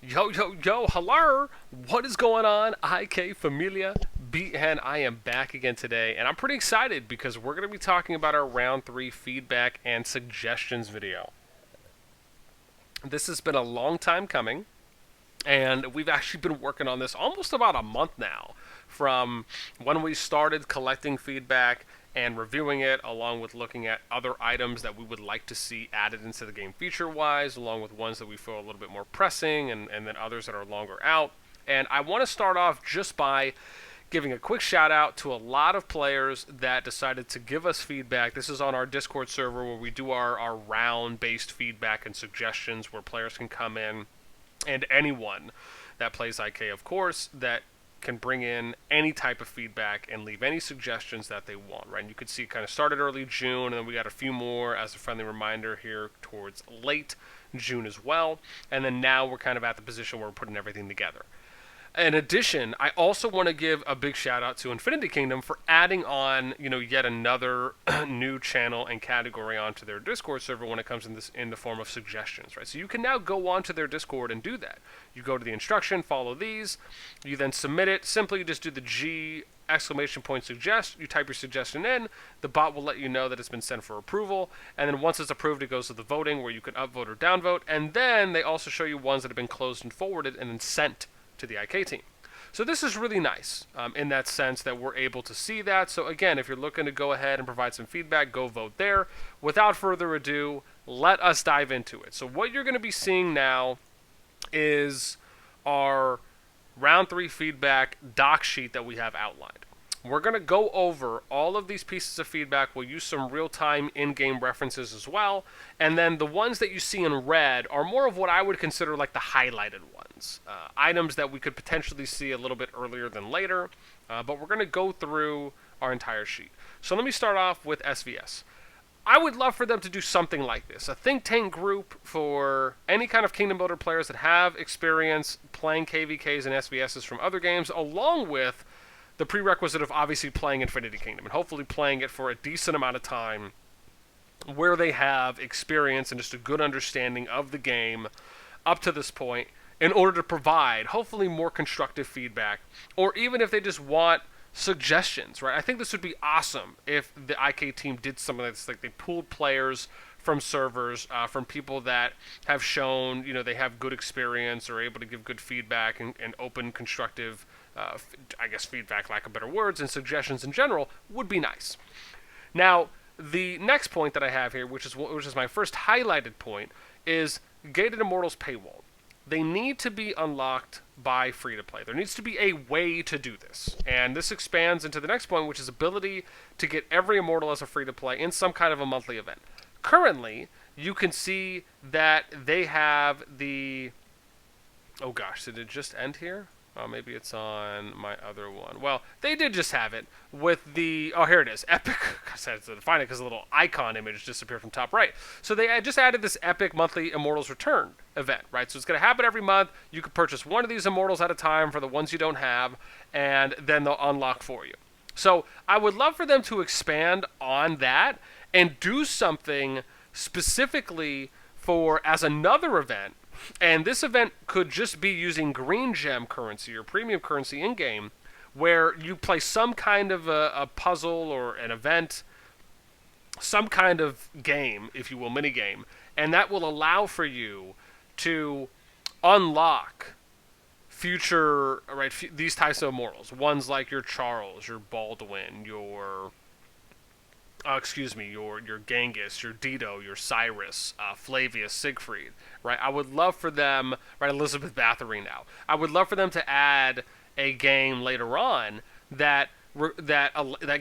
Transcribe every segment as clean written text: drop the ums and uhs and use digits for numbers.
Yo, yo, yo, hello! What is going on? IK Familia, and I am back again today, and I'm pretty excited because we're going to be talking about our round 3 feedback and suggestions video. This has been a long time coming, and we've actually been working on this almost about a month now, from when we started collecting feedback and reviewing it, along with looking at other items that we would like to see added into the game feature-wise, along with ones that we feel a little bit more pressing, and then others that are longer out. And I want to start off just by giving a quick shout out to a lot of players that decided to give us feedback. This is on our Discord server where we do our round-based feedback and suggestions, where players can come in, and anyone that plays IK, of course, that can bring in any type of feedback and leave any suggestions that they want, right? And you could see it kind of started early June, and then we got a few more as a friendly reminder here towards late June as well. And then now we're kind of at the position where we're putting everything together. In addition, I also want to give a big shout out to Infinity Kingdom for adding on, yet another new channel and category onto their Discord server when it comes in the form of suggestions, right? So you can now go onto their Discord and do that. You go to the instruction, follow these, you then submit it. Simply just do the G exclamation point suggest. You type your suggestion in. The bot will let you know that it's been sent for approval, and then once it's approved, it goes to the voting where you can upvote or downvote. And then they also show you ones that have been closed and forwarded and then sent to the IK team. So this is really nice in that sense that we're able to see that. So again, if you're looking to go ahead and provide some feedback, go vote there. Without further ado, let us dive into it. So what you're going to be seeing now is our round 3 feedback doc sheet that we have outlined. We're going to go over all of these pieces of feedback. We'll use some real-time in-game references as well. And then the ones that you see in red are more of what I would consider like the highlighted ones. Items that we could potentially see a little bit earlier than later. But we're going to go through our entire sheet. So let me start off with SVS. I would love for them to do something like this. A think tank group for any kind of Kingdom Builder players that have experience playing KVKs and SVSs from other games, along with the prerequisite of obviously playing Infinity Kingdom and hopefully playing it for a decent amount of time where they have experience and just a good understanding of the game up to this point in order to provide hopefully more constructive feedback, or even if they just want suggestions, right? I think this would be awesome if the IK team did something like this, like they pooled players from servers, from people that have shown, they have good experience or able to give good feedback and open, constructive feedback, lack of better words, and suggestions in general would be nice. Now, the next point that I have here, which is my first highlighted point, is gated Immortals paywall. They need to be unlocked by free-to-play. There needs to be a way to do this. And this expands into the next point, which is ability to get every Immortal as a free-to-play in some kind of a monthly event. Currently, you can see that they have the... Oh gosh, did it just end here? Oh, maybe it's on my other one. Well, they did just have it with the... Oh, here it is. Epic. I had to find it because the little icon image disappeared from top right. So they had just added this Epic Monthly Immortals Return event, right? So it's going to happen every month. You can purchase one of these Immortals at a time for the ones you don't have, and then they'll unlock for you. So I would love for them to expand on that and do something specifically for as another event. And this event could just be using green gem currency or premium currency in-game, where you play some kind of a puzzle or an event, some kind of game, if you will, mini-game, and that will allow for you to unlock future, right, these types of immortals. Ones like your Charles, your Baldwin, your Genghis, your Dido, your Cyrus, Flavius, Siegfried, right? I would love for them, right, Elizabeth Bathory now. I would love for them to add a game later on that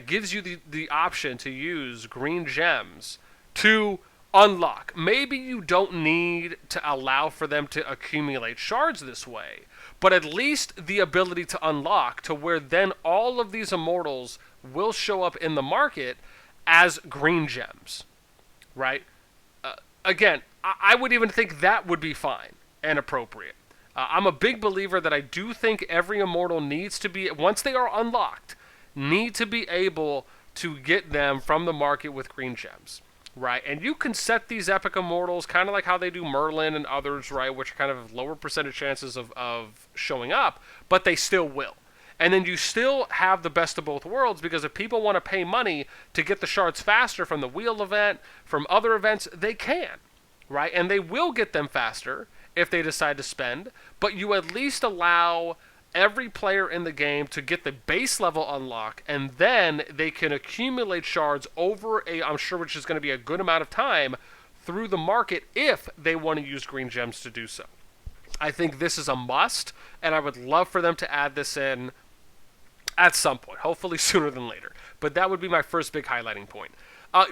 gives you the option to use green gems to unlock. Maybe you don't need to allow for them to accumulate shards this way, but at least the ability to unlock to where then all of these immortals will show up in the market as green gems, right? Again, I would even think that would be fine and appropriate. I'm a big believer that I do think every immortal needs to be, once they are unlocked, need to be able to get them from the market with green gems. right? And you can set these epic immortals kind of like how they do Merlin and others, right? Which are kind of lower percentage chances of showing up, but they still will. And then you still have the best of both worlds, because if people want to pay money to get the shards faster from the wheel event, from other events, they can, right? And they will get them faster if they decide to spend, but you at least allow every player in the game to get the base level unlock, and then they can accumulate shards over I'm sure which is going to be a good amount of time through the market if they want to use green gems to do so. I think this is a must, and I would love for them to add this in at some point, hopefully sooner than later. But that would be my first big highlighting point.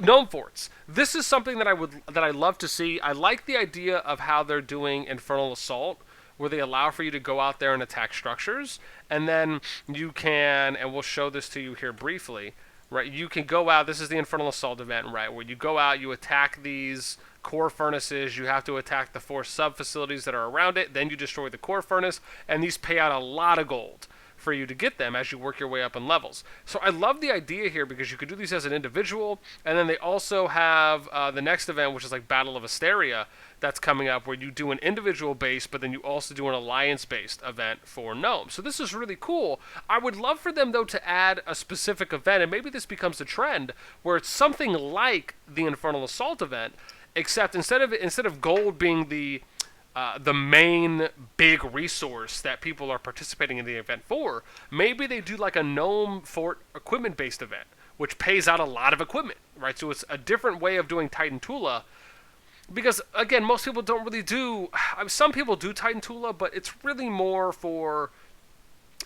Gnome forts. This is something that I love to see. I like the idea of how they're doing Infernal Assault, where they allow for you to go out there and attack structures, and then you can, and we'll show this to you here briefly, right? You can go out. This is the Infernal Assault event, right? Where you go out, you attack these core furnaces. You have to attack the 4 sub facilities that are around it. Then you destroy the core furnace, and these pay out a lot of gold for you to get them as you work your way up in levels. So I love the idea here, because you could do these as an individual, and then they also have the next event, which is like Battle of Asteria, that's coming up, where you do an individual base, but then you also do an alliance-based event for gnomes. So this is really cool. I would love for them, though, to add a specific event, and maybe this becomes a trend, where it's something like the Infernal Assault event, except instead of gold being the main big resource that people are participating in the event for, maybe they do like a gnome fort equipment-based event, which pays out a lot of equipment, right? So it's a different way of doing Titan Tula, because, again, most people don't really do... Some people do Titan Tula, but it's really more for,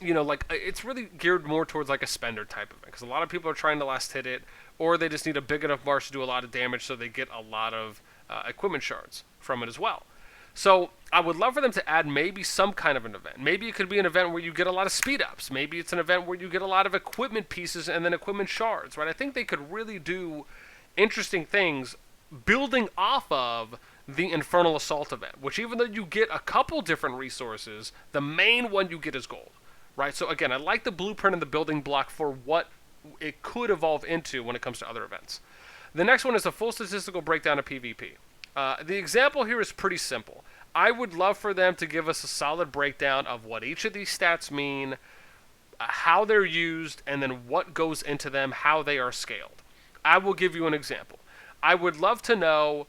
like, it's really geared more towards like a spender type event, because a lot of people are trying to last hit it, or they just need a big enough march to do a lot of damage, so they get a lot of equipment shards from it as well. So I would love for them to add maybe some kind of an event. Maybe it could be an event where you get a lot of speed ups. Maybe it's an event where you get a lot of equipment pieces and then equipment shards, right? I think they could really do interesting things building off of the Infernal Assault event, which, even though you get a couple different resources, the main one you get is gold, right? So again, I like the blueprint and the building block for what it could evolve into when it comes to other events. The next one is a full statistical breakdown of PvP. The example here is pretty simple. I would love for them to give us a solid breakdown of what each of these stats mean, how they're used, and then what goes into them, how they are scaled. I will give you an example. I would love to know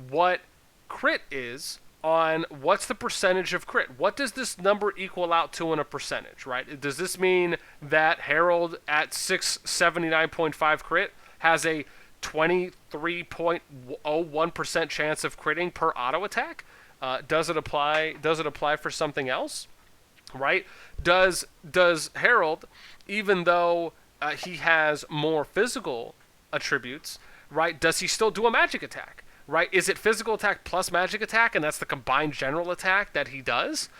what crit is on what's the percentage of crit. What does this number equal out to in a percentage, right? Does this mean that Herald at 679.5 crit has a 23.01% chance of critting per auto attack? Does it apply for something else? Right? Does Herald, even though he has more physical attributes, right, does he still do a magic attack? Right? Is it physical attack plus magic attack, and that's the combined general attack that he does?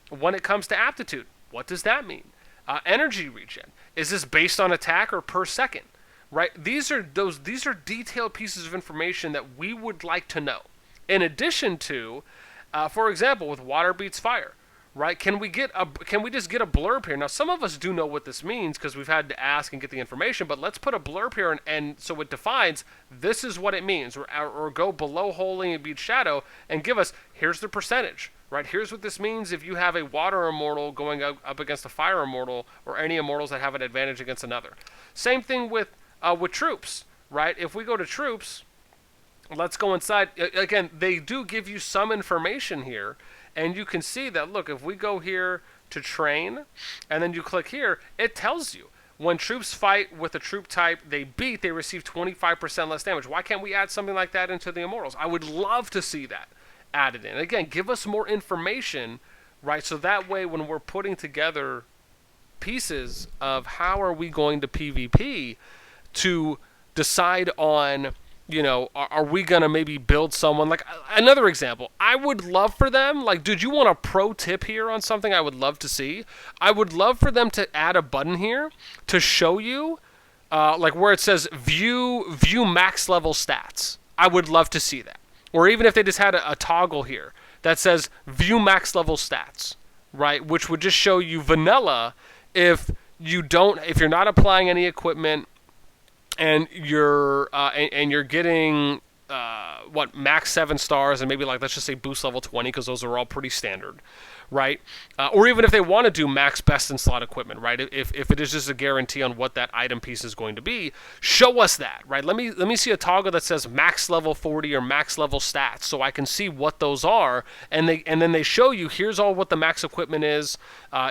When it comes to aptitude, what does that mean? Energy regen. Is this based on attack or per second? Right? These are detailed pieces of information that we would like to know. In addition to, for example, with water beats fire, right? Can we just get a blurb here? Now, some of us do know what this means because we've had to ask and get the information, but let's put a blurb here and so it defines this is what it means, or go below holy and beat shadow and give us, here's the percentage, right? Here's what this means if you have a water immortal going up against a fire immortal, or any immortals that have an advantage against another. Same thing with troops, right? If we go to troops, let's go inside. Again, they do give you some information here, and you can see that, look, if we go here to train, and then you click here, it tells you when troops fight with a troop type they receive 25% less damage. Why can't we add something like that into the Immortals? I would love to see that added in. Again, give us more information, right? So that way, when we're putting together pieces of how are we going to PvP, to decide on, are we going to maybe build someone? Like, another example, I would love for them, like, dude, you want a pro tip here on something I would love to see? I would love for them to add a button here to show you, like, where it says view max level stats. I would love to see that. Or even if they just had a toggle here that says view max level stats, right? Which would just show you vanilla if you're not applying any equipment, and you're getting what, max 7 stars and maybe like, let's just say boost level 20, because those are all pretty standard, right? Or even if they want to do max best in slot equipment, right? If it is just a guarantee on what that item piece is going to be, show us that, right? Let me see a toggle that says max level 40 or max level stats, so I can see what those are, and then they show you, here's all what the max equipment is,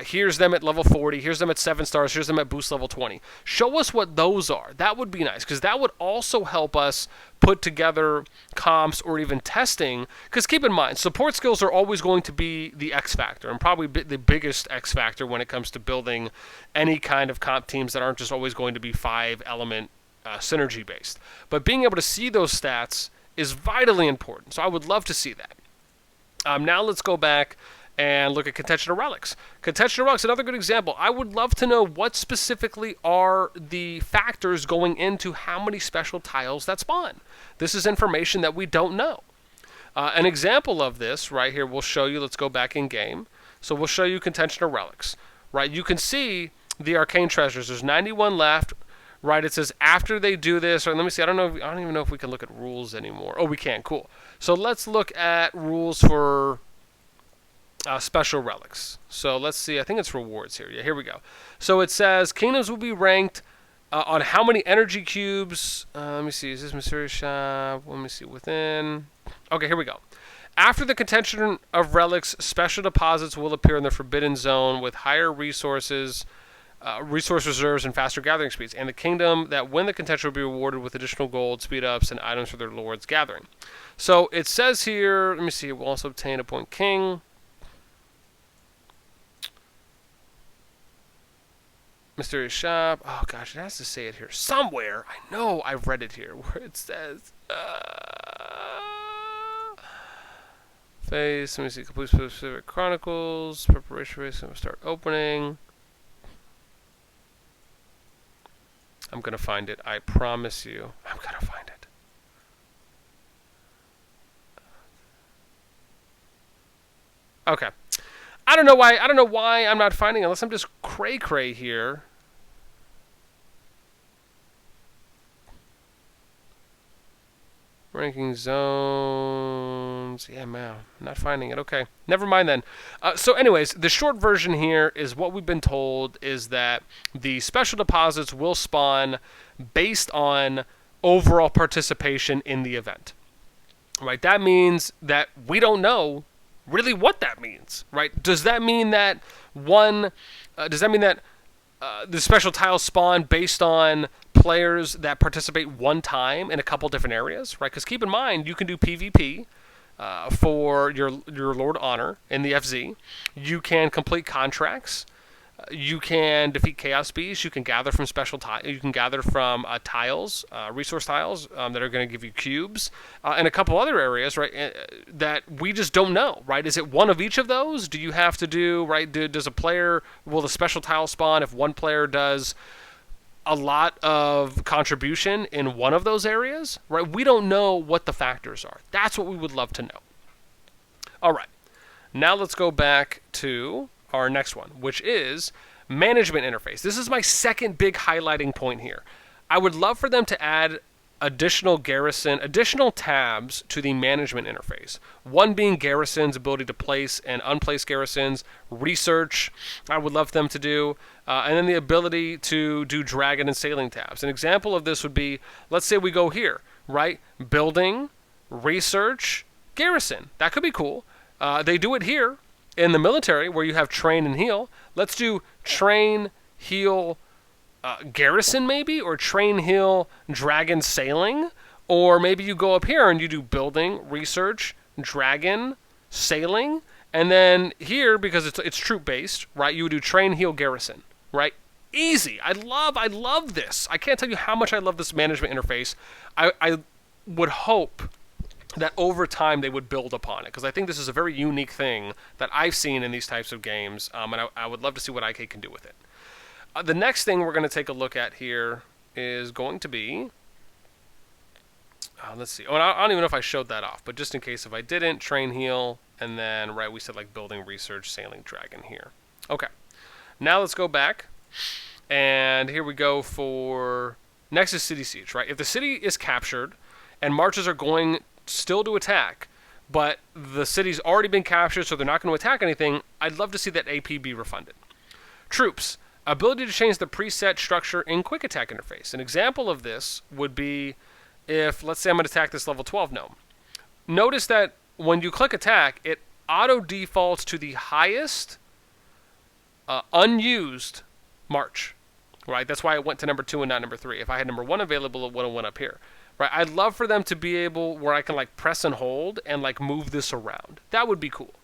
here's them at level 40, here's them at 7 stars, here's them at boost level 20. Show us what those are. That would be nice, because that would also help us put together comps or even testing, because keep in mind, support skills are always going to be the X factor, and probably the biggest X factor when it comes to building any kind of comp teams that aren't just always going to be 5 element synergy based. But being able to see those stats is vitally important, so I would love to see that. Now let's go back and look at Contention of Relics. Contention of Relics, another good example. I would love to know what specifically are the factors going into how many special tiles that spawn. This is information that we don't know. An example of this right here, we'll show you. Let's go back in game. So we'll show you Contention of Relics. Right, you can see the arcane treasures. There's 91 left. Right, it says after they do this, or let me see. I don't even know if we can look at rules anymore. Oh, we can. Cool. So let's look at rules for special relics. So let's see. I think it's rewards here. Yeah, here we go. So it says kingdoms will be ranked on how many energy cubes. Let me see. Is this mysterious shop? Let me see. Within. Okay, here we go. After the Contention of Relics, special deposits will appear in the Forbidden Zone with higher resources, resource reserves, and faster gathering speeds. And the kingdom that win the contention will be rewarded with additional gold, speed ups, and items for their lords gathering. So it says here. Let me see. It will also obtain a point king. Mysterious shop. Oh gosh, it has to say it here somewhere. I know I've read it here where it says phase. Let me see. Complete specific chronicles. Preparation phase. I'm gonna start opening. I'm gonna find it. I promise you. I'm gonna find it. Okay. I don't know why I'm not finding it, unless I'm just cray here. Ranking zones. Yeah, man. I'm not finding it. Okay. Never mind then. So anyways, the short version here is what we've been told is that the special deposits will spawn based on overall participation in the event. Right? That means that we don't know really what that means, right? Does that mean that the special tiles spawn based on players that participate one time in a couple different areas, right? Because keep in mind, you can do PvP for your Lord Honor in the FZ. You can complete contracts. You can defeat Chaos Beasts. You can gather from special you can gather from tiles, resource tiles that are going to give you cubes, and a couple other areas, right? That we just don't know, right? Is it one of each of those? Do you have to do right? Does a player will the special tile spawn if one player does a lot of contribution in one of those areas, right? We don't know what the factors are. That's what we would love to know. All right, now let's go back to our next one, which is management interface. This is my second big highlighting point here. I would love for them to add additional tabs to the management interface. One being garrisons, ability to place and unplace garrisons, research, I would love them to do, and then the ability to do dragon and sailing tabs. An example of this would be, let's say we go here, right? Building, research, garrison. That could be cool. They do it here in the military where you have train and heal. Let's do train, heal, garrison maybe, or train, heal, dragon, sailing. Or maybe you go up here and you do building, research, dragon, sailing. And then here, because it's troop based, right, you would do train, heal, garrison, right? Easy. I love this. I can't tell you how much I love this management interface. I would hope that over time they would build upon it, because I think this is a very unique thing that I've seen in these types of games, and I would love to see what IK can do with it. The next thing we're going to take a look at here is going to be, let's see, I don't even know if I showed that off, but just in case if I didn't, train, heal, and then, right, we said like building, research, sailing, dragon here. Okay, now let's go back, and here we go for, next is City Siege, right? If the city is captured, and marches are going still to attack, but the city's already been captured, so they're not going to attack anything, I'd love to see that AP be refunded. Troops. Ability to change the preset structure in quick attack interface. An example of this would be if, let's say I'm going to attack this level 12 gnome. Notice that when you click attack, it auto defaults to the highest unused march. Right? That's why it went to number 2 and not number 3. If I had number 1 available, it would have went up here. Right? I'd love for them to be able where I can like press and hold and like move this around. That would be cool.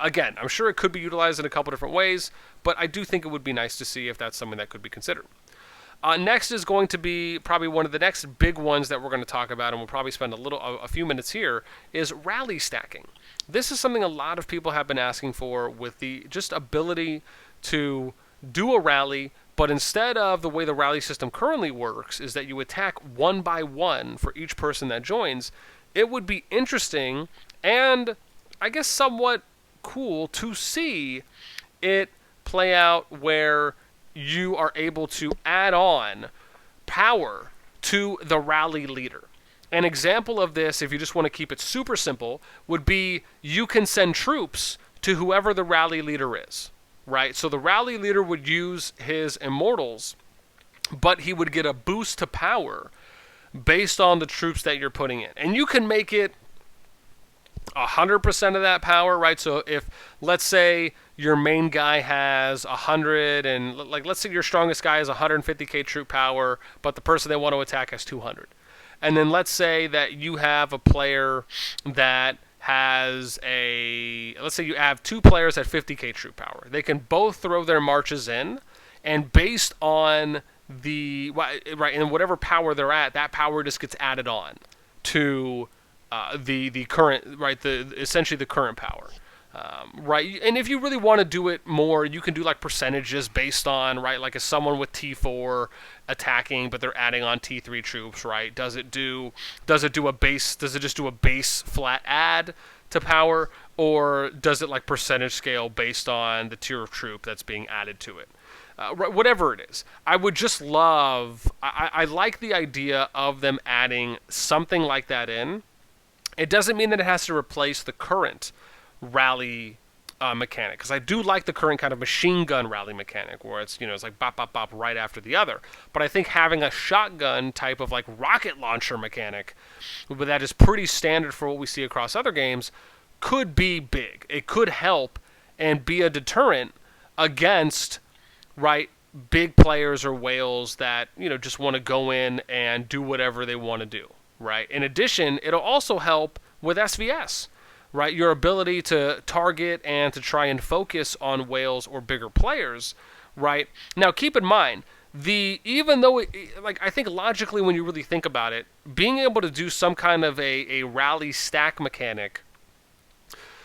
Again, I'm sure it could be utilized in a couple different ways, but I do think it would be nice to see if that's something that could be considered. Next is going to be probably one of the next big ones that we're going to talk about, and we'll probably spend a few minutes here, is rally stacking. This is something a lot of people have been asking for with the just ability to do a rally, but instead of the way the rally system currently works is that you attack one by one for each person that joins. It would be interesting and I guess somewhat cool to see it play out where you are able to add on power to the rally leader. An example of this, if you just want to keep it super simple, would be you can send troops to whoever the rally leader is, right? So the rally leader would use his Immortals, but he would get a boost to power based on the troops that you're putting in. And you can make it 100% of that power, right? So if, let's say, your main guy has 100, and like let's say your strongest guy has 150k troop power, but the person they want to attack has 200. And then let's say that you have a player that has let's say you have 2 players at 50k troop power. They can both throw their marches in, and based on right, and whatever power they're at, that power just gets added on to the current, right, essentially the current power, right? And if you really want to do it more, you can do like percentages based on, right, like is someone with T4 attacking, but they're adding on T3 troops, right? Does it just do a base flat add to power, or does it like percentage scale based on the tier of troop that's being added to it? Whatever it is, I would just love, I like the idea of them adding something like that in. It doesn't mean that it has to replace the current rally mechanic, because I do like the current kind of machine gun rally mechanic where it's, it's like bop, bop, bop right after the other. But I think having a shotgun type of like rocket launcher mechanic, but that is pretty standard for what we see across other games, could be big. It could help and be a deterrent against, right, big players or whales that, just want to go in and do whatever they want to do. Right. In addition, it'll also help with SVS, right? Your ability to target and to try and focus on whales or bigger players, right? Now, keep in mind, even though I think logically when you really think about it, being able to do some kind of a rally stack mechanic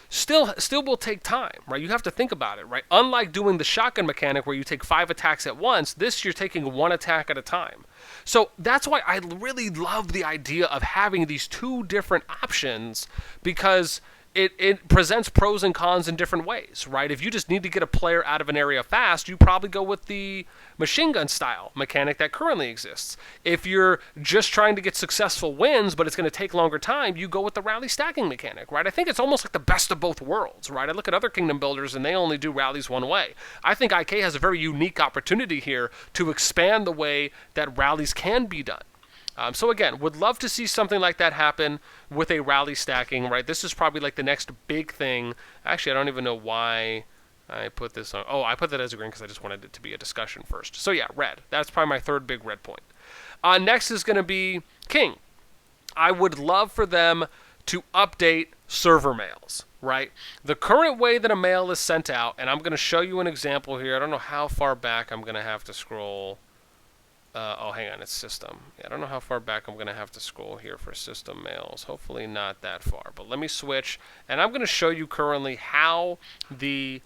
still will take time, right? You have to think about it, right? Unlike doing the shotgun mechanic where you take 5 attacks at once, this you're taking 1 attack at a time. So that's why I really love the idea of having these 2 different options, because it presents pros and cons in different ways, right? If you just need to get a player out of an area fast, you probably go with the machine gun style mechanic that currently exists. If you're just trying to get successful wins, but it's going to take longer time, you go with the rally stacking mechanic, right? I think it's almost like the best of both worlds, right? I look at other kingdom builders and they only do rallies one way. I think IK has a very unique opportunity here to expand the way that rallies can be done. So again, would love to see something like that happen with a rally stacking, right? This is probably like the next big thing. Actually, I don't even know why I put this on. Oh, I put that as a green because I just wanted it to be a discussion first. So yeah, red. That's probably my 3rd big red point. Next is going to be King. I would love for them to update server mails, right? The current way that a mail is sent out, and I'm going to show you an example here. I don't know how far back I'm going to have to scroll. Oh, hang on, it's system. Yeah, I don't know how far back I'm going to have to scroll here for system mails. Hopefully not that far. But let me switch, and I'm going to show you currently how the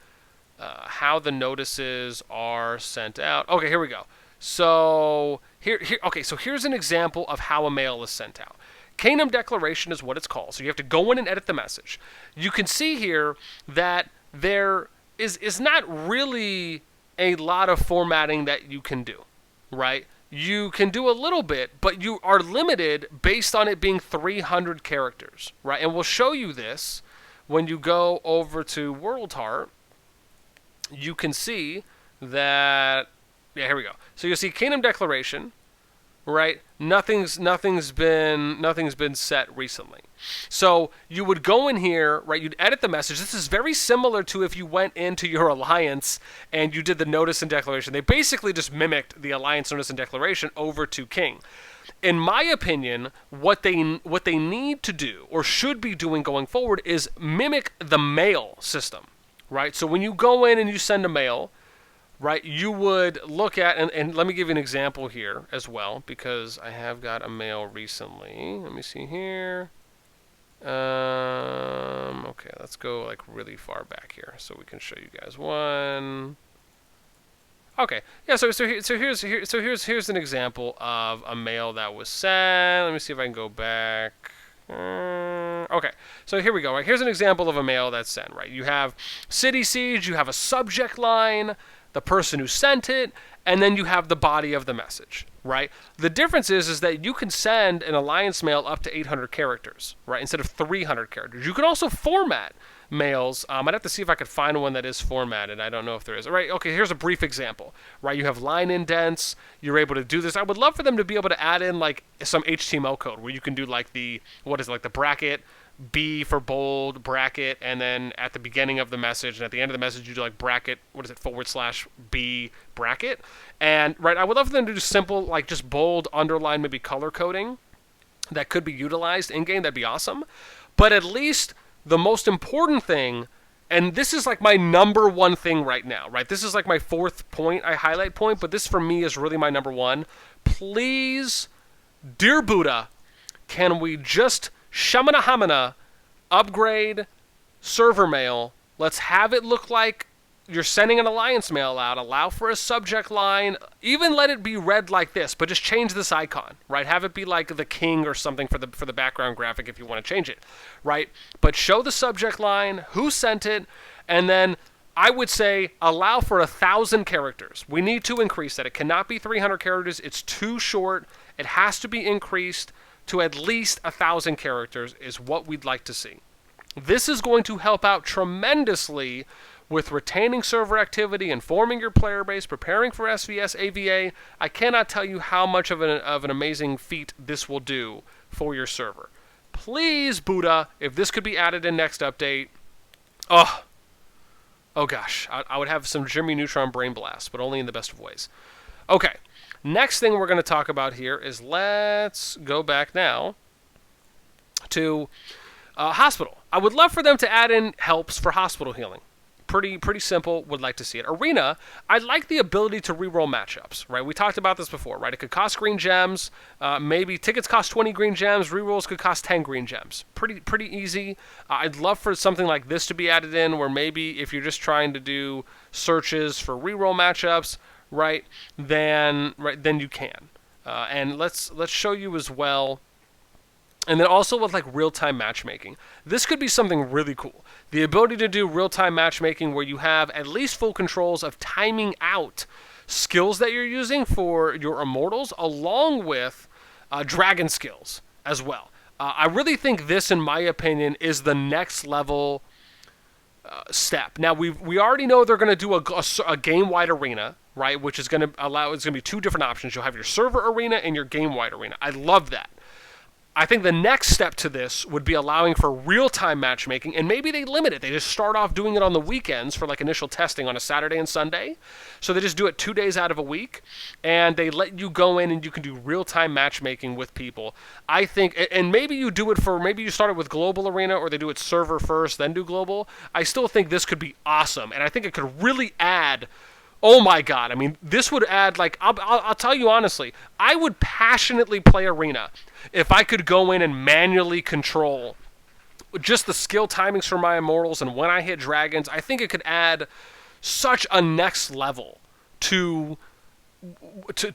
notices are sent out. Okay, here we go. So okay, so here's an example of how a mail is sent out. Kingdom Declaration is what it's called. So you have to go in and edit the message. You can see here that there is not really a lot of formatting that you can do, right? you can do a little bit, but you are limited based on it being 300 characters, right? And we'll show you this when you go over to World Heart. You can see that, yeah, here we go. So you'll see Kingdom Declaration, right? Nothing's been set recently. So you would go in here, right? You'd edit the message. This is very similar to if you went into your alliance and you did the notice and declaration. They basically just mimicked the alliance notice and declaration over to King. In my opinion, what they need to do or should be doing going forward is mimic the mail system, right? So when you go in and you send a mail, right, you would look at, and let me give you an example here as well, because I have got a mail recently. Let me see here. Okay, let's go like really far back here so we can show you guys one. Okay, yeah. So here's an example of a mail that was sent. Let me see if I can go back. Okay, so here we go. Right, here's an example of a mail that's sent. Right, you have City Siege. You have a subject line, the person who sent it, and then you have the body of the message, right? The difference is that you can send an alliance mail up to 800 characters, right, instead of 300 characters. You can also format mails. I'd have to see if I could find one that is formatted. I don't know if there is. Right, okay, here's a brief example, right? You have line indents. You're able to do this. I would love for them to be able to add in, like, some HTML code where you can do, like, the bracket, B for bold, bracket, and then at the beginning of the message and at the end of the message you do like bracket, /B bracket. And right, I would love for them to do simple, like just bold, underline, maybe color coding that could be utilized in game. That'd be awesome. But at least the most important thing, and this is like my number one thing right now, right? This is like my fourth point, I highlight point, but this for me is really my number one. Please, dear Buddha, can we just Shamana Hamana, upgrade server mail. Let's have it look like you're sending an alliance mail out. Allow for a subject line. Even let it be read like this, but just change this icon, right? Have it be like the king or something for the background graphic if you want to change it, right? But show the subject line, who sent it, and then I would say allow for 1,000 characters. We need to increase that. It cannot be 300 characters. It's too short. It has to be increased to at least 1,000 characters is what we'd like to see. This is going to help out tremendously with retaining server activity, informing your player base, preparing for SVS, AVA. I cannot tell you how much of an amazing feat this will do for your server. Please, Buddha, if this could be added in next update, oh gosh, I would have some Jimmy Neutron brain blast, but only in the best of ways. Okay. Next thing we're going to talk about here is let's go back now to hospital. I would love for them to add in helps for hospital healing. Pretty simple. Would like to see it. Arena, I like the ability to reroll matchups, right? We talked about this before, right? It could cost green gems. Maybe tickets cost 20 green gems. Rerolls could cost 10 green gems. Pretty easy. I'd love for something like this to be added in where maybe if you're just trying to do searches for reroll matchups, right, then you can. And let's show you as well. And then also with like real-time matchmaking. This could be something really cool. The ability to do real-time matchmaking where you have at least full controls of timing out skills that you're using for your Immortals along with dragon skills as well. I really think this, in my opinion, is the next level step. Now, we already know they're going to do a game-wide arena, right, which is going to allow, it's going to be two different options. You'll have your server arena and your game-wide arena. I love that. I think the next step to this would be allowing for real-time matchmaking, and maybe they limit it. They just start off doing it on the weekends for like initial testing on a Saturday and Sunday. So they just do it 2 days out of a week, and they let you go in and you can do real-time matchmaking with people. I think, and maybe you do it for, maybe you start it with global arena, or they do it server first, then do global. I still think this could be awesome, and I think it could really add. Oh my God, I mean, this would add, like, I'll tell you honestly, I would passionately play Arena if I could go in and manually control just the skill timings for my Immortals and when I hit dragons. I think it could add such a next level to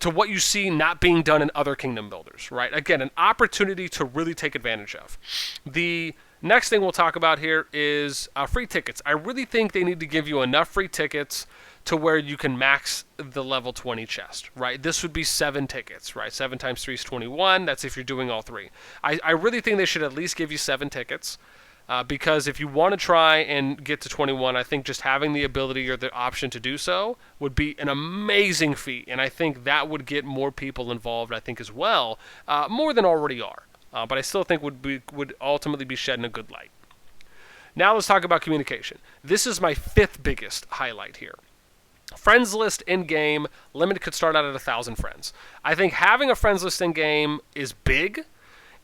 what you see not being done in other kingdom builders, right? Again, an opportunity to really take advantage of. The Next thing we'll talk about here is free tickets. I really think they need to give you enough free tickets to where you can max the level 20 chest, right? This would be 7 tickets, right? 7 times 3 is 21. That's if you're doing all 3. I really think they should at least give you 7 tickets. Because if you want to try and get to 21, I think just having the ability or the option to do so would be an amazing feat. And I think that would get more people involved, I think, as well, more than already are. But I still think would ultimately be shed in a good light. Now let's talk about communication. This is my 5th biggest highlight here. Friends list in-game, limited could start out at 1,000 friends. I think having a friends list in-game is big,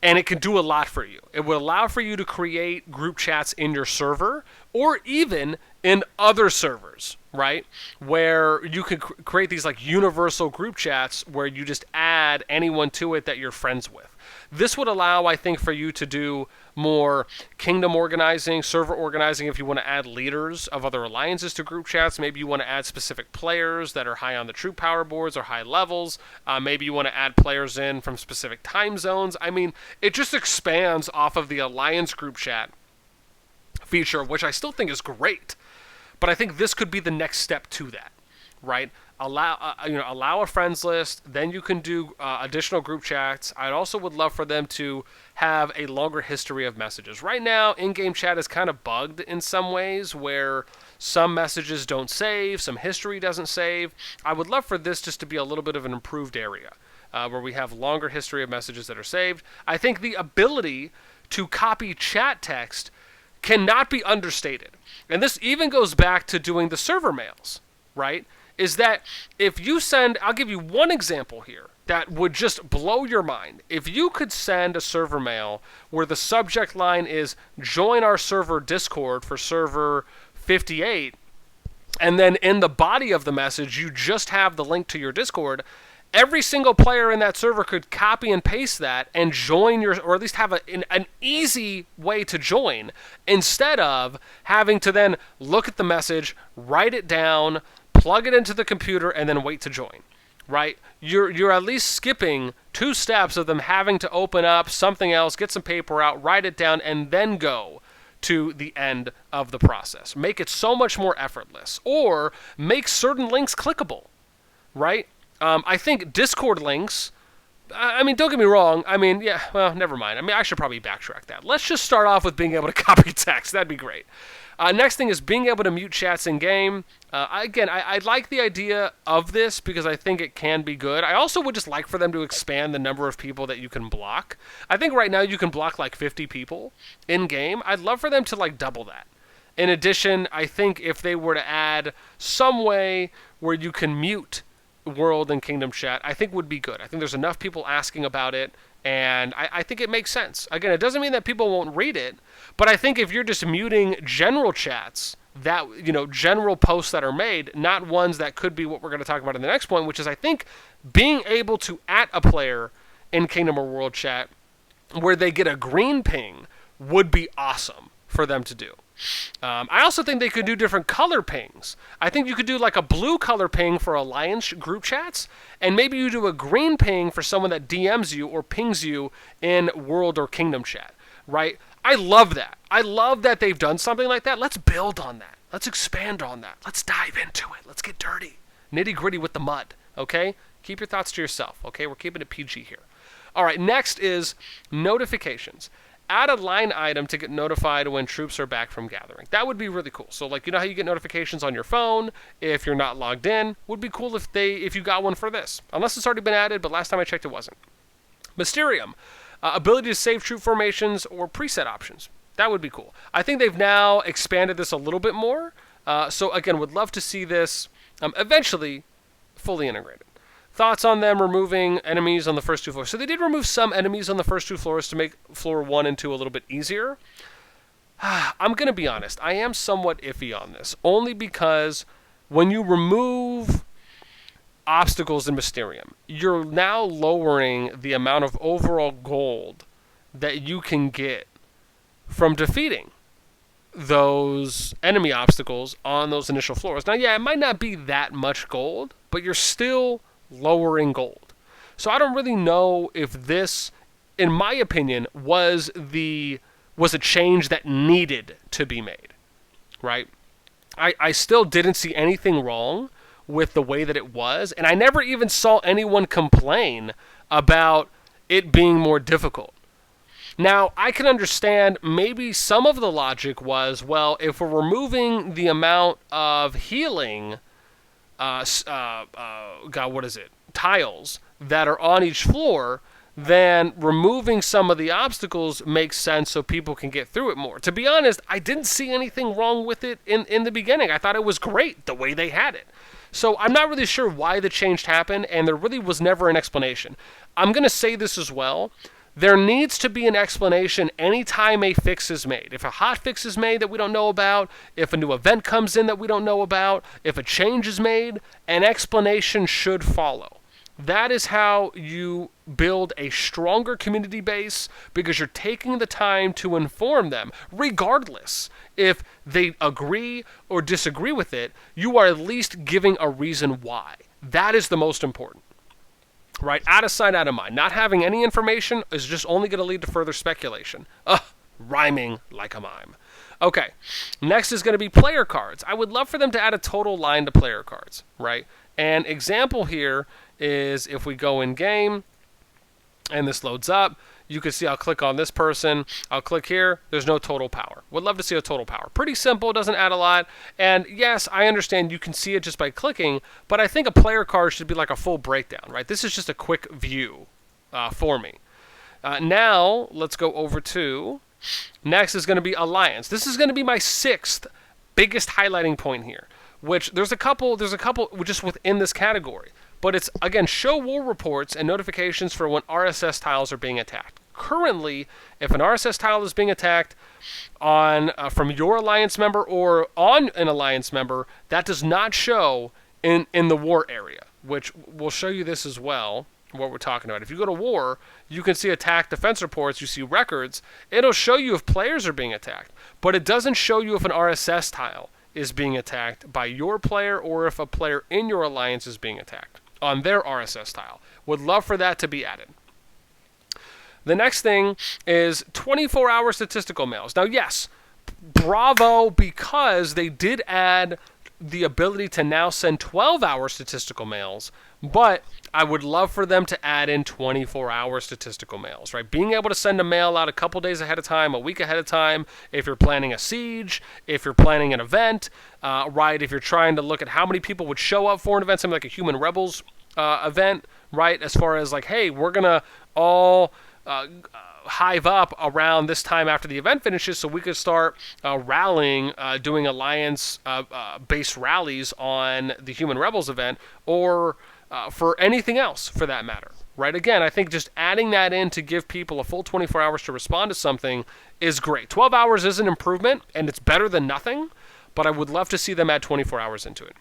and it can do a lot for you. It would allow for you to create group chats in your server or even in other servers, right? Where you could create these like universal group chats where you just add anyone to it that you're friends with. This would allow, I think, for you to do more kingdom organizing, server organizing if you want to add leaders of other alliances to group chats. Maybe you want to add specific players that are high on the troop power boards or high levels. Maybe you want to add players in from specific time zones. I mean, it just expands off of the alliance group chat feature, which I still think is great. But I think this could be the next step to that, right? Allow a friends list, then you can do additional group chats. I also would love for them to have a longer history of messages. Right now, in-game chat is kind of bugged in some ways where some messages don't save, some history doesn't save. I would love for this just to be a little bit of an improved area where we have longer history of messages that are saved. I think the ability to copy chat text cannot be understated. And this even goes back to doing the server mails, right? Is that if you send, I'll give you one example here that would just blow your mind. If you could send a server mail where the subject line is join our server Discord for server 58, and then in the body of the message, you just have the link to your Discord, every single player in that server could copy and paste that and join your, or at least have an easy way to join instead of having to then look at the message, write it down, plug it into the computer, and then wait to join, right? You're at least skipping 2 steps of them having to open up something else, get some paper out, write it down, and then go to the end of the process. Make it so much more effortless. Or make certain links clickable, right? I think Discord links, I mean, don't get me wrong. I mean, yeah, well, never mind. I mean, I should probably backtrack that. Let's just start off with being able to copy text. That'd be great. Next thing is being able to mute chats in-game. I like the idea of this because I think it can be good. I also would just like for them to expand the number of people that you can block. I think right now you can block like 50 people in-game. I'd love for them to like double that. In addition, I think if they were to add some way where you can mute World and Kingdom chat, I think would be good. I think there's enough people asking about it, and I think it makes sense. Again, it doesn't mean that people won't read it, but I think if you're just muting general chats, that, you know, general posts that are made, not ones that could be what we're going to talk about in the next point, which is I think being able to at a player in Kingdom or World chat where they get a green ping would be awesome for them to do. I also think they could do different color pings. I think you could do like a blue color ping for Alliance group chats, and maybe you do a green ping for someone that DMs you or pings you in World or Kingdom chat, right? I love that. I love that they've done something like that. Let's build on that. Let's expand on that. Let's dive into it. Let's get dirty. Nitty gritty with the mud, okay? Keep your thoughts to yourself, okay? We're keeping it PG here. All right, next is notifications. Add a line item to get notified when troops are back from gathering. That would be really cool. So like, you know how you get notifications on your phone if you're not logged in? Would be cool if you got one for this. Unless it's already been added, but last time I checked it wasn't. Mysterium. Ability to save troop formations or preset options. That would be cool. I think they've now expanded this a little bit more. So again, would love to see this eventually fully integrated. Thoughts on them removing enemies on the first 2 floors. So they did remove some enemies on the first 2 floors to make floor 1 and 2 a little bit easier. I'm going to be honest. I am somewhat iffy on this. Only because when you remove obstacles in Mysterium, you're now lowering the amount of overall gold that you can get from defeating those enemy obstacles on those initial floors. Now, yeah, it might not be that much gold, but you're still lowering gold. So I don't really know if this, in my opinion, was the was a change that needed to be made, right? I still didn't see anything wrong with the way that it was, and I never even saw anyone complain about it being more difficult. Now, I can understand maybe some of the logic was, well, if we're removing the amount of healing, tiles that are on each floor, then removing some of the obstacles makes sense so people can get through it more. To be honest, I didn't see anything wrong with it in the beginning. I thought it was great the way they had it. So I'm not really sure why the change happened, and there really was never an explanation. I'm going to say this as well. There needs to be an explanation anytime a fix is made. If a hot fix is made that we don't know about, if a new event comes in that we don't know about, if a change is made, an explanation should follow. That is how you build a stronger community base, because you're taking the time to inform them. Regardless if they agree or disagree with it, you are at least giving a reason why. That is the most important. Right? Out of sight, out of mind. Not having any information is just only going to lead to further speculation. Rhyming like a mime. Okay, next is going to be player cards. I would love for them to add a total line to player cards, right? An example here is if we go in game and this loads up, you can see I'll click on this person, I'll click here, there's no total power. Would love to see a total power. Pretty simple, doesn't add a lot, and yes, I understand you can see it just by clicking, but I think a player card should be like a full breakdown, right? This is just a quick view for me. Now, let's go over to, next is going to be Alliance. This is going to be my 6th biggest highlighting point here, which there's a couple just within this category. But it's, again, show war reports and notifications for when RSS tiles are being attacked. Currently, if an RSS tile is being attacked on from your alliance member or on an alliance member, that does not show in the war area, which we'll show you this as well, what we're talking about. If you go to war, you can see attack defense reports, you see records. It'll show you if players are being attacked, but it doesn't show you if an RSS tile is being attacked by your player or if a player in your alliance is being attacked on their RSS tile. Would love for that to be added. The next thing is 24-hour statistical mails. Now, yes, bravo, because they did add the ability to now send 12-hour statistical mails, but I would love for them to add in 24-hour statistical mails, right? Being able to send a mail out a couple days ahead of time, a week ahead of time, if you're planning a siege, if you're planning an event, right? If you're trying to look at how many people would show up for an event, something like a Human Rebels event, right? As far as like, hey, we're going to all hive up around this time after the event finishes so we could start rallying, doing alliance-based rallies on the Human Rebels event, or for anything else for that matter, right? Again, I think just adding that in to give people a full 24 hours to respond to something is great. 12 hours is an improvement, and it's better than nothing, but I would love to see them add 24 hours into it.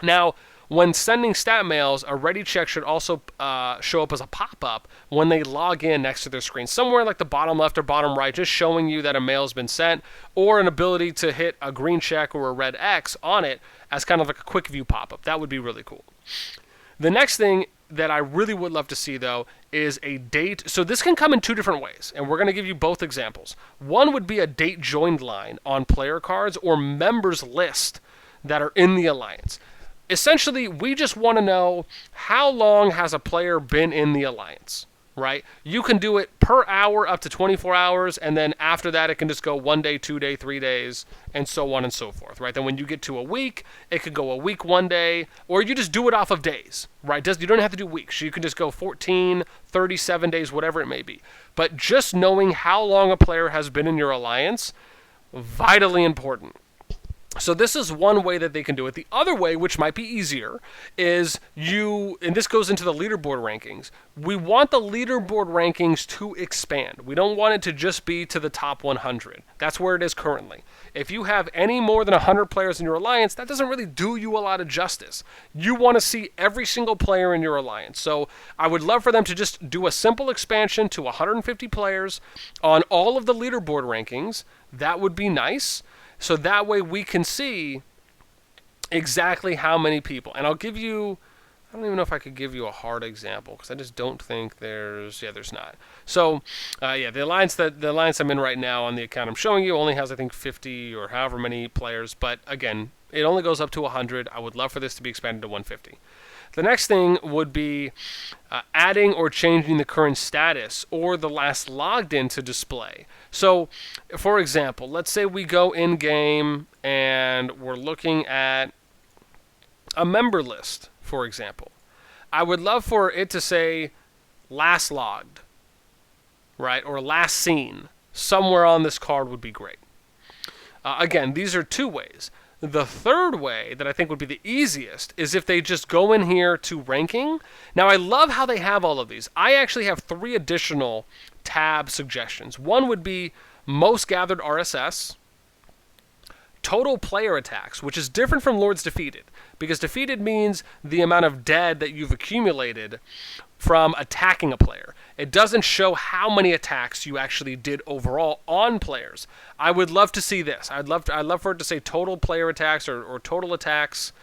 Now, when sending stat mails, a ready check should also show up as a pop-up when they log in next to their screen. Somewhere like the bottom left or bottom right, just showing you that a mail has been sent, or an ability to hit a green check or a red X on it as kind of like a quick view pop-up. That would be really cool. The next thing that I really would love to see, though, is a date. So this can come in 2 different ways, and we're going to give you both examples. One would be a date joined line on player cards or members list that are in the alliance. Essentially, we just want to know how long has a player been in the alliance, right? You can do it per hour up to 24 hours, and then after that, it can just go 1 day, 2 day, 3 days, and so on and so forth, right? Then when you get to a week, it could go a week, 1 day, or you just do it off of days, right? You don't have to do weeks. You can just go 14, 37 days, whatever it may be. But just knowing how long a player has been in your alliance, vitally important. So this is one way that they can do it. The other way, which might be easier, is and this goes into the leaderboard rankings, we want the leaderboard rankings to expand. We don't want it to just be to the top 100. That's where it is currently. If you have any more than 100 players in your alliance, that doesn't really do you a lot of justice. You want to see every single player in your alliance. So I would love for them to just do a simple expansion to 150 players on all of the leaderboard rankings. That would be nice. So that way we can see exactly how many people. And I'll give you I don't even know if I could give you a hard example because I just don't think there's not. So the alliance I'm in right now on the account I'm showing you only has I think 50 or however many players, but again, it only goes up to 100. I would love for this to be expanded to 150. The next thing would be adding or changing the current status or the last logged in to display. So, for example, let's say we go in game and we're looking at a member list, for example. I would love for it to say last logged, right, or last seen. Somewhere on this card would be great. Again, these are two ways. The third way that I think would be the easiest is if they just go in here to ranking. Now, I love how they have all of these. I actually have 3 additional tab suggestions. One would be most gathered RSS, total player attacks, which is different from Lords Defeated, because defeated means the amount of dead that you've accumulated from attacking a player. It doesn't show how many attacks you actually did overall on players. I would love to see this. I'd love for it to say total player attacks or total attacks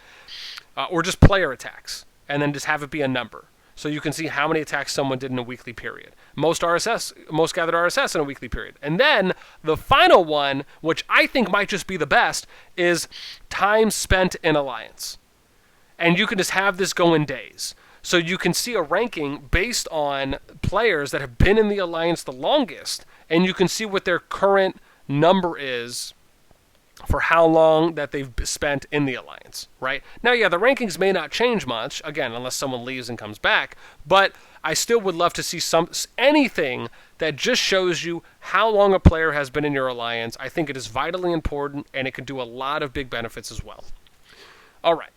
or just player attacks, and then just have it be a number. So you can see how many attacks someone did in a weekly period. Most gathered RSS in a weekly period. And then the final one, which I think might just be the best, is time spent in Alliance. And you can just have this go in days. So you can see a ranking based on players that have been in the Alliance the longest, and you can see what their current number is for how long that they've spent in the Alliance, right? Now, yeah, the rankings may not change much, again, unless someone leaves and comes back, but I still would love to see anything that just shows you how long a player has been in your Alliance. I think it is vitally important, and it can do a lot of big benefits as well. All right.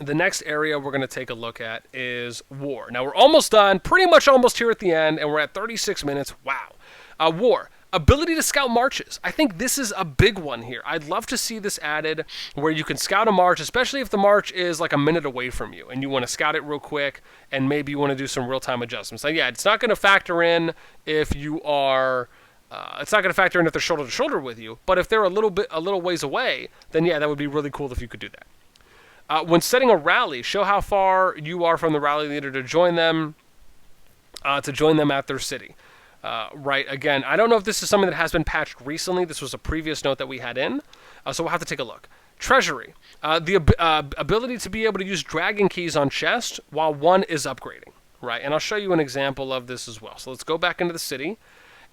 The next area we're going to take a look at is War. Now, we're almost done, pretty much almost here at the end, and we're at 36 minutes. Wow. War. Ability to scout marches. I think this is a big one here. I'd love to see this added where you can scout a march, especially if the march is like a minute away from you and you want to scout it real quick and maybe you want to do some real-time adjustments. Now, yeah, it's not going to factor in if you are... it's not going to factor in if they're shoulder to shoulder with you, but if they're a little ways away, then yeah, that would be really cool if you could do that. When setting a rally, show how far you are from the rally leader to join them at their city. Right, again, I don't know if this is something that has been patched recently. This was a previous note that we had in, so we'll have to take a look. Treasury, the ability to be able to use dragon keys on chests while one is upgrading. Right, and I'll show you an example of this as well. So let's go back into the city,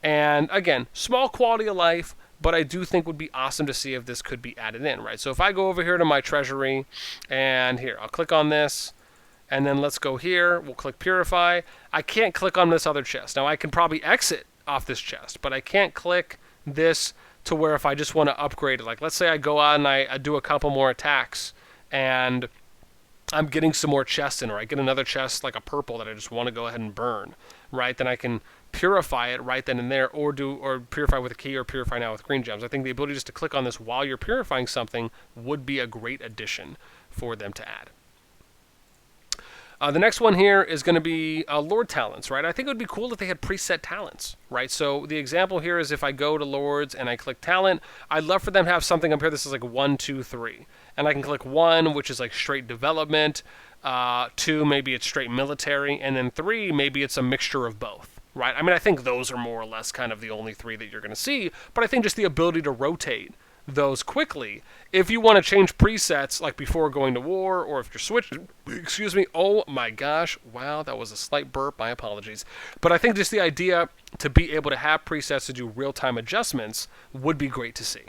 and again, small quality of life, but I do think would be awesome to see if this could be added in, right? So if I go over here to my treasury, and here, I'll click on this, and then let's go here, we'll click Purify. I can't click on this other chest. Now I can probably exit off this chest, but I can't click this to where if I just want to upgrade it. Like let's say I go out and I do a couple more attacks, and I'm getting some more chests in, or I get another chest like a purple that I just want to go ahead and burn, right? Then I can purify it right then and there, or purify with a key, or purify now with green gems. I think the ability just to click on this while you're purifying something would be a great addition for them to add. The next one here is going to be Lord talents, right? I think it would be cool if they had preset talents, right? So the example here is if I go to Lords and I click talent, I'd love for them to have something up here. This is like 1, 2, 3. And I can click 1, which is like straight development. 2, maybe it's straight military. And then 3, maybe it's a mixture of both, right? I mean, I think those are more or less kind of the only 3 that you're going to see. But I think just the ability to rotate those quickly. If you want to change presets like before going to war, or if you're switching, excuse me, oh my gosh, wow, that was a slight burp, my apologies. But I think just the idea to be able to have presets to do real-time adjustments would be great to see.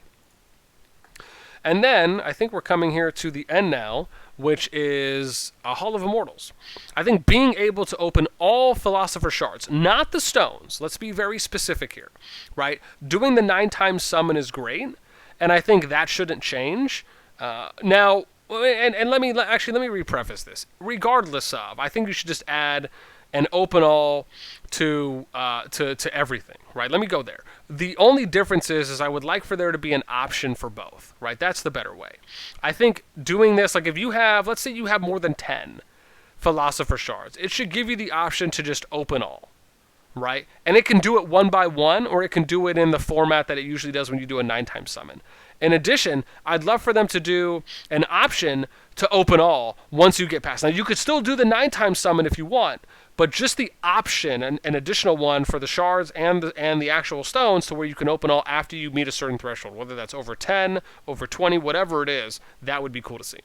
And then I think we're coming here to the end now, which is a Hall of Immortals. I think being able to open all Philosopher Shards, not the stones, let's be very specific here, right? Doing the 9 times summon is great, and I think that shouldn't change. Now, and let me repreface this. Regardless of, I think you should just add an open all to everything, right? Let me go there. The only difference is I would like for there to be an option for both, right? That's the better way. I think doing this, like if you have, let's say you have more than 10 Philosopher Shards, it should give you the option to just open all. Right? And it can do it one by one, or it can do it in the format that it usually does when you do a 9 times summon. In addition, I'd love for them to do an option to open all once you get past. Now, you could still do the 9-time summon if you want, but just the option, an additional one for the shards and the actual stones, to where you can open all after you meet a certain threshold, whether that's over 10, over 20, whatever it is, that would be cool to see.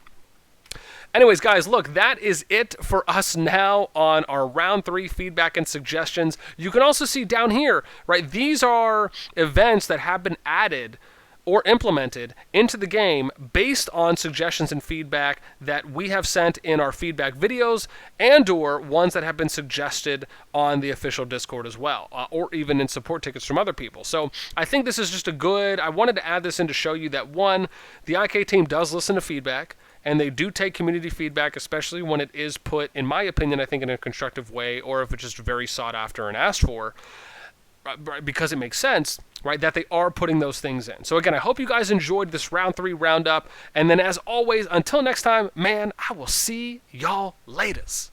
Anyways, guys, look, that is it for us now on our round 3 feedback and suggestions. You can also see down here, right, these are events that have been added or implemented into the game based on suggestions and feedback that we have sent in our feedback videos, and or ones that have been suggested on the official Discord as well, or even in support tickets from other people. So I think this is just I wanted to add this in to show you that, one, the IK team does listen to feedback, and they do take community feedback, especially when it is put, in my opinion, I think in a constructive way, or if it's just very sought after and asked for, because it makes sense, right, that they are putting those things in. So again, I hope you guys enjoyed this round 3 roundup. And then as always, until next time, man, I will see y'all laters.